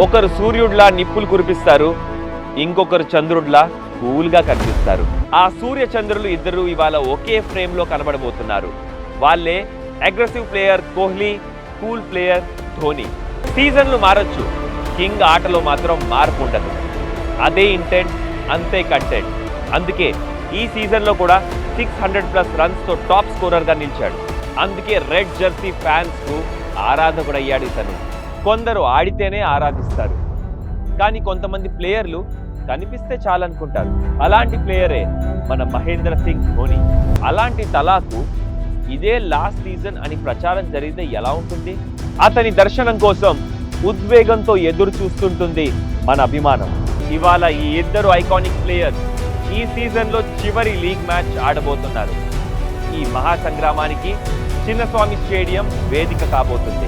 ఒకరు సూర్యుడిలా నిప్పులు కురిపిస్తారు, ఇంకొకరు చంద్రుడిలా కూల్గా కనిపిస్తారు. ఆ సూర్య చంద్రులు ఇద్దరు ఇవాళ ఒకే ఫ్రేమ్లో కనబడబోతున్నారు. వాళ్ళే aggressive player Kohli, cool player Dhoni. సీజన్లు మారొచ్చు, కింగ్ ఆటలో మాత్రం మార్పు ఉండదు. అదే ఇంటెంట్, అంతే కంటెంట్. అందుకే ఈ సీజన్లో కూడా 600+ రన్స్తో టాప్ స్కోరర్గా నిలిచాడు. అందుకే రెడ్ జెర్సీ ఫ్యాన్స్కు ఆరాధకుడయ్యాడు ఇతను. కొందరు ఆడితేనే ఆరాధిస్తారు, కానీ కొంతమంది ప్లేయర్లు కనిపిస్తే చాలనుకుంటారు. అలాంటి ప్లేయరే మన మహేంద్ర సింగ్ ధోని. అలాంటి తలాకు ఇదే లాస్ట్ సీజన్ అని ప్రచారం జరిగితే ఎలా ఉంటుంది? అతని దర్శనం కోసం ఉద్వేగంతో ఎదురు చూస్తుంటుంది మన అభిమానం. ఇవాళ ఈ ఇద్దరు ఐకానిక్ ప్లేయర్స్ ఈ సీజన్లో చివరి లీగ్ మ్యాచ్ ఆడబోతున్నారు. ఈ మహాసంగ్రామానికి చిన్నస్వామి స్టేడియం వేదిక కాబోతుంది.